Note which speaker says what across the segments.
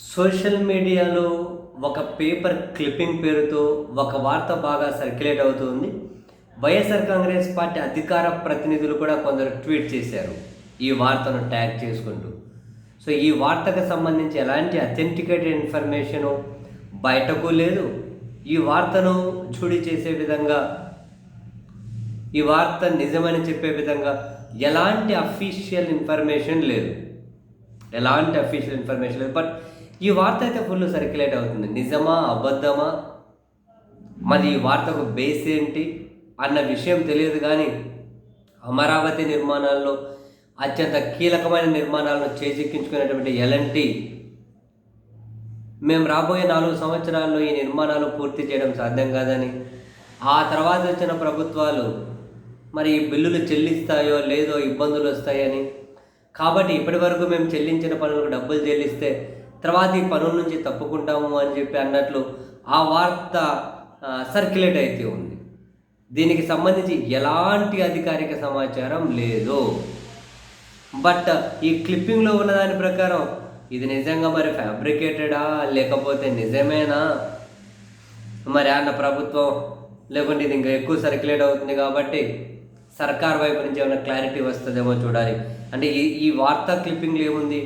Speaker 1: Social మీడియాలో ఒక paper clipping పేరుతో ఒక వార్త బాగా సర్క్యులేట్ అవుతుంది. వైఎస్ఆర్ కాంగ్రెస్ పార్టీ అధికార ప్రతినిధులు కూడా కొందరు ట్వీట్ చేశారు ఈ వార్తను ట్యాగ్ చేసుకుంటూ. సో ఈ వార్తకు సంబంధించి ఎలాంటి అథెంటికేటెడ్ ఇన్ఫర్మేషను బయటకు లేదు. ఈ వార్తను చూడి చేసే విధంగా, ఈ వార్త నిజమని చెప్పే విధంగా ఎలాంటి అఫీషియల్ ఇన్ఫర్మేషన్ లేదు. బట్ ఈ వార్త అయితే ఫుల్ సర్క్యులేట్ అవుతుంది. నిజమా అబద్ధమా, మరి ఈ వార్తకు బేస్ ఏంటి అన్న విషయం తెలియదు. కానీ అమరావతి నిర్మాణాల్లో అత్యంత కీలకమైన నిర్మాణాలను చేజిక్కించుకునేటువంటి ఎల్ఎన్టీ మేము రాబోయే 4 సంవత్సరాల్లో ఈ నిర్మాణాలు పూర్తి చేయడం సాధ్యం కాదని, ఆ తర్వాత వచ్చిన ప్రభుత్వాలు మరి ఈ బిల్లులు చెల్లిస్తాయో లేదో ఇబ్బందులు వస్తాయని, కాబట్టి ఇప్పటి వరకు మేము చెల్లించిన పనులకు డబ్బులు చెల్లిస్తే తర్వాత ఈ పనుల నుంచి తప్పుకుంటాము అని చెప్పి అన్నట్లు ఆ వార్త సర్క్యులేట్ అయితే ఉంది. దీనికి సంబంధించి ఎలాంటి అధికారిక సమాచారం లేదు. బట్ ఈ క్లిప్పింగ్లో ఉన్న దాని ప్రకారం ఇది నిజంగా మరి ఫ్యాబ్రికేటెడా లేకపోతే నిజమేనా మరి అన్న ప్రభుత్వం, లేకుంటే ఇది ఇంకా ఎక్కువ సర్క్యులేట్ అవుతుంది కాబట్టి సర్కార్ వైపు నుంచి ఏమైనా క్లారిటీ వస్తుందేమో చూడాలి. అంటే ఈ వార్తా క్లిప్పింగ్లో ఏముంది,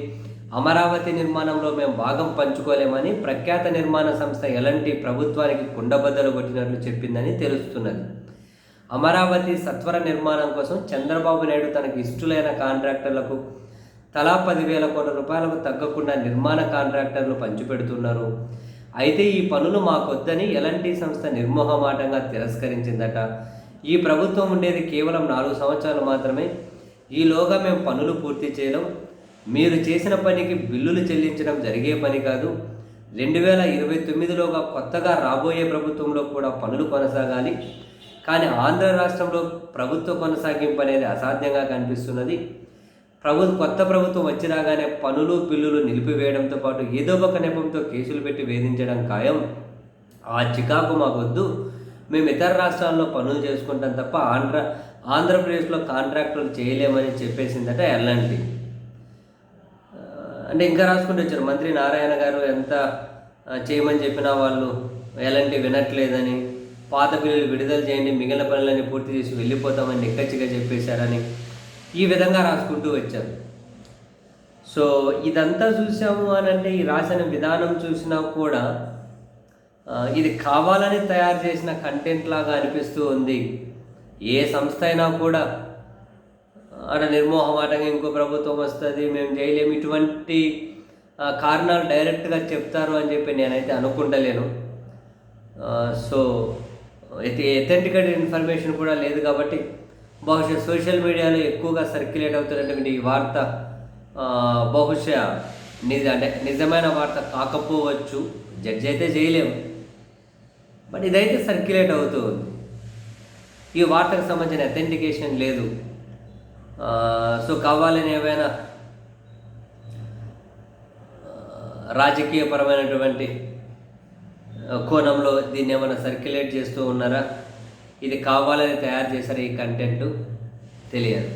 Speaker 1: అమరావతి నిర్మాణంలో మేము భాగం పంచుకోలేమని ప్రఖ్యాత నిర్మాణ సంస్థ ఎల్ఎన్టీ ప్రభుత్వానికి కుండబద్దలు కొట్టినట్లు చెప్పిందని తెలుస్తున్నది. అమరావతి సత్వర నిర్మాణం కోసం చంద్రబాబు నాయుడు తనకు ఇష్టలైన కాంట్రాక్టర్లకు తలా 10,000 కోట్ల రూపాయలకు తగ్గకుండా నిర్మాణ కాంట్రాక్టర్లు పంచిపెడుతున్నారు. అయితే ఈ పనులు మాకొద్దని ఎల్ఎన్టీ సంస్థ నిర్మోహమాటంగా తిరస్కరించిందట. ఈ ప్రభుత్వం ఉండేది కేవలం 4 సంవత్సరాలు మాత్రమే, ఈలోగా మేము పనులు పూర్తి చేయడం, మీరు చేసిన పనికి బిల్లులు చెల్లించడం జరిగే పని కాదు. 2029లోగా కొత్తగా రాబోయే ప్రభుత్వంలో కూడా పనులు కొనసాగాలి. కానీ ఆంధ్ర రాష్ట్రంలో ప్రభుత్వ కొనసాగింపు అనేది అసాధ్యంగా కనిపిస్తున్నది. కొత్త ప్రభుత్వం వచ్చి రాగానే పనులు బిల్లులు నిలిపివేయడంతో పాటు ఏదో ఒక నెపంతో కేసులు పెట్టి వేధించడం ఖాయం. ఆ చికాకు మాకొద్దు, మేము ఇతర రాష్ట్రాల్లో పనులు చేసుకుంటాం తప్ప ఆంధ్రప్రదేశ్లో కాంట్రాక్టులు చేయలేమని చెప్పేసిందట ఎల్ఎన్టీ. అంటే ఇంకా రాసుకుంటూ వచ్చారు, మంత్రి నారాయణ గారు ఎంత చేయమని చెప్పినా వాళ్ళు ఎల్ఎన్టీ వినట్లేదని, పాత బిల్లులు విడుదల చేయండి, మిగిలిన పనులన్నీ పూర్తి చేసి వెళ్ళిపోతామని నిక్కచ్చిగా చెప్పేశారని ఈ విధంగా రాసుకుంటూ వచ్చారు. సో ఇదంతా చూసాము అని అంటే ఈ రాసిన విధానం చూసినా కూడా ఇది కావాలని తయారు చేసిన కంటెంట్ లాగా అనిపిస్తూ ఉంది. ఏ సంస్థ అయినా కూడా అక్కడ నిర్మోహమాటంగా ఇంకో ప్రభుత్వం వస్తుంది, మేము చేయలేము, ఇటువంటి కారణాలు డైరెక్ట్గా చెప్తారు అని చెప్పి నేనైతే అనుకుంటలేను. సో అథెంటికేటెడ్ ఇన్ఫర్మేషన్ కూడా లేదు కాబట్టి బహుశా సోషల్ మీడియాలో ఎక్కువగా సర్క్యులేట్ అవుతున్నటువంటి ఈ వార్త బహుశా నిజమైన వార్త కాకపోవచ్చు, జడ్జ్ అయితే చేయలేము. బట్ ఇదైతే సర్క్యులేట్ అవుతూ ఉంది. ఈ వార్తకు సంబంధించిన అథెంటికేషన్ లేదు. సో కావాలని ఏమైనా రాజకీయపరమైనటువంటి కోణంలో దీన్ని ఏమైనా సర్క్యులేట్ చేస్తూ ఉన్నారా, ఇది కావాలని తయారు చేశారు ఈ కంటెంట్ తెలియదు.